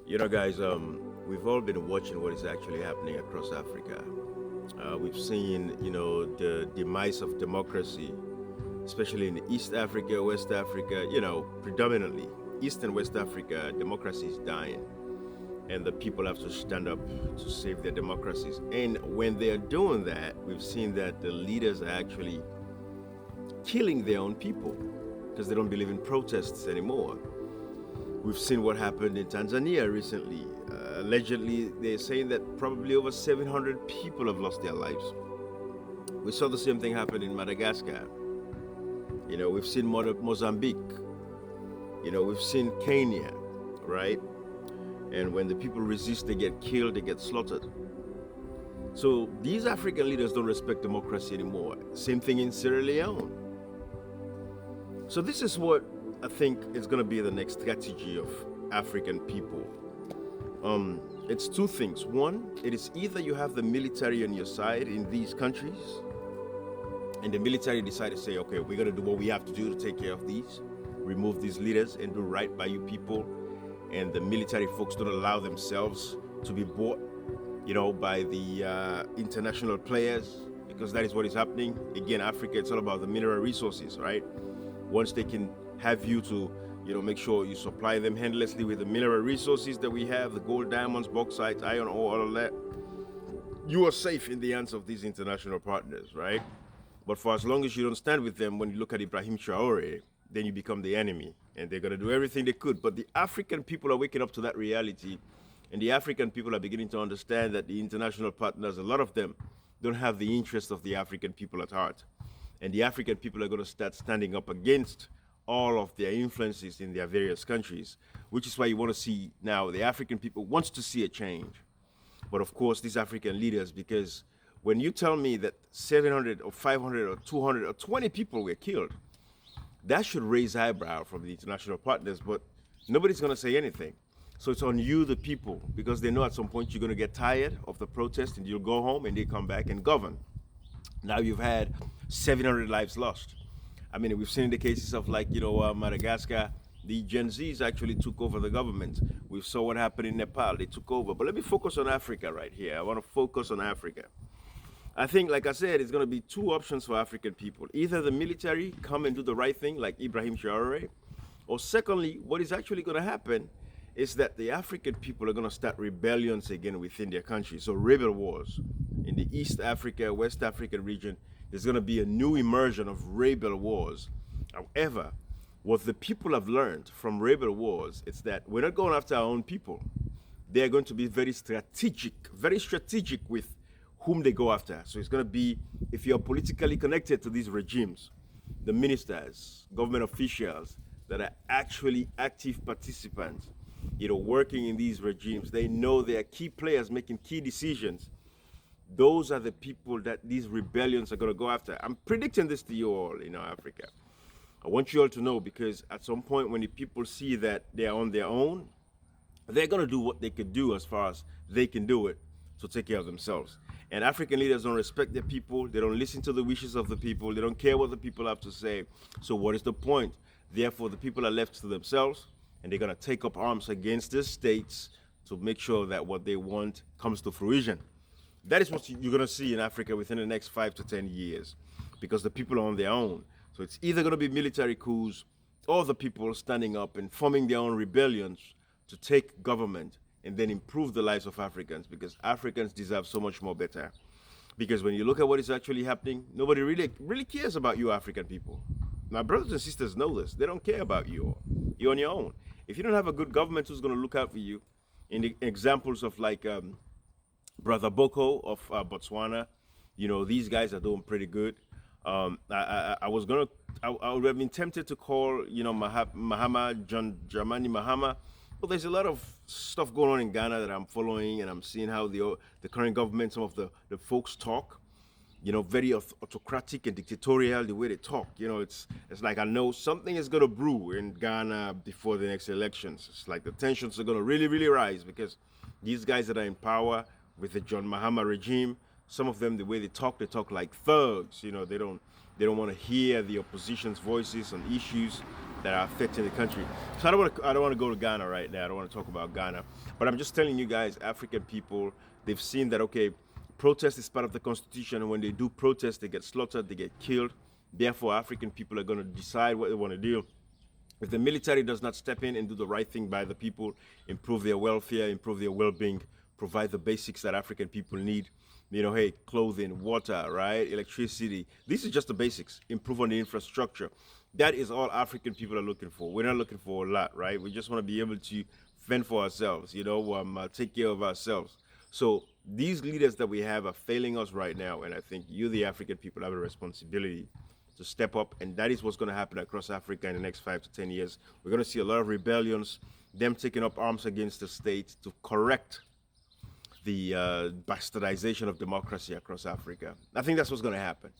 Guys, we've all been watching what is actually happening across Africa. We've seen, the demise of democracy, especially in East Africa, West Africa, predominantly East and West Africa, democracy is dying. And the people have to stand up to save their democracies. And when they're doing that, we've seen that the leaders are actually killing their own people because they don't believe in protests anymore. We've seen what happened in Tanzania recently. Allegedly, they're saying that probably over 700 people have lost their lives. We saw the same thing happen in Madagascar. We've seen Mozambique. We've seen Kenya, right? And when the people resist, they get killed, they get slaughtered. So these African leaders don't respect democracy anymore. Same thing in Sierra Leone. So this is what I think is going to be the next strategy of African people. It's two things. One, it is either you have the military on your side in these countries, and the military decide to say, okay, we're going to do what we have to do to take care of these, remove these leaders, and do right by you people. And the military folks don't allow themselves to be bought, by the international players, because that is what is happening. Again, Africa, it's all about the mineral resources, right? Once they can have you to, make sure you supply them endlessly with the mineral resources that we have, the gold, diamonds, bauxite, iron ore, all of that, you are safe in the hands of these international partners, right? But for as long as you don't stand with them, when you look at Ibrahim Traore, then you become the enemy, and they're going to do everything they could. But the African people are waking up to that reality, and the African people are beginning to understand that the international partners, a lot of them, don't have the interest of the African people at heart. And the African people are going to start standing up against all of their influences in their various countries, which is why you want to see now the African people wants to see a change. But of course, these African leaders, because when you tell me that 700 or 500 or 200 or 20 people were killed, that should raise eyebrow from the international partners, but nobody's going to say anything. So it's on you, the people, because they know at some point you're going to get tired of the protest and you'll go home and they come back and govern. Now you've had 700 lives lost. I mean, we've seen the cases of Madagascar. The Gen Zs actually took over the government. We saw what happened in Nepal. They took over. But let me focus on Africa right here. I want to focus on Africa. I think, like I said, it's going to be two options for African people. Either the military come and do the right thing, like Ibrahim Traore, or secondly, what is actually going to happen is that the African people are going to start rebellions again within their country. So rebel wars in the East Africa, West African region. There's going to be a new immersion of rebel wars. However, what the people have learned from rebel wars is that we're not going after our own people. They're going to be very strategic with whom they go after. So it's going to be, if you're politically connected to these regimes, the ministers, government officials that are actually active participants, working in these regimes, they know they are key players making key decisions. Those are the people that these rebellions are going to go after. I'm predicting this to you all, Africa. I want you all to know, because at some point when the people see that they're on their own, they're going to do what they could do as far as they can do it to take care of themselves. And African leaders don't respect their people. They don't listen to the wishes of the people. They don't care what the people have to say. So what is the point? Therefore, the people are left to themselves, and they're going to take up arms against the states to make sure that what they want comes to fruition. That is what you're going to see in Africa within the next 5 to 10 years, because the people are on their own. So it's either going to be military coups or the people standing up and forming their own rebellions to take government and then improve the lives of Africans, because Africans deserve so much more better. Because when you look at what is actually happening, nobody really cares about you African people. My brothers and sisters know this. They don't care about you. You're on your own. If you don't have a good government who's going to look out for you, in the examples of Brother Boko of Botswana, these guys are doing pretty good. I would have been tempted to call, Mahama, John Dramani Mahama, but there's a lot of stuff going on in Ghana that I'm following, and I'm seeing how the current government, some of the folks talk, very autocratic and dictatorial, the way they talk. It's like I know something is going to brew in Ghana before the next elections. It's like the tensions are going to really, really rise, because these guys that are in power with the John Mahama regime, some of them, the way they talk like thugs. They don't want to hear the opposition's voices on issues. that are affecting the country. So I don't want to go to Ghana right now. I don't want to talk about Ghana, but I'm just telling you guys, African people, they've seen that okay, protest is part of the constitution, and when they do protest, they get slaughtered, they get killed. Therefore, African people are going to decide what they want to do. If the military does not step in and do the right thing by the people, improve their welfare, improve their well-being, provide the basics that African people need, you know, hey, clothing, water, right, electricity. These are just the basics. Improve on the infrastructure. That is all African people are looking for. We're not looking for a lot, right? We just want to be able to fend for ourselves, you know, take care of ourselves. So these leaders that we have are failing us right now, and I think you, the African people, have a responsibility to step up, and that is what's going to happen across Africa in the next 5 to 10 years. We're going to see a lot of rebellions, them taking up arms against the state to correct the bastardization of democracy across Africa. I think that's what's going to happen.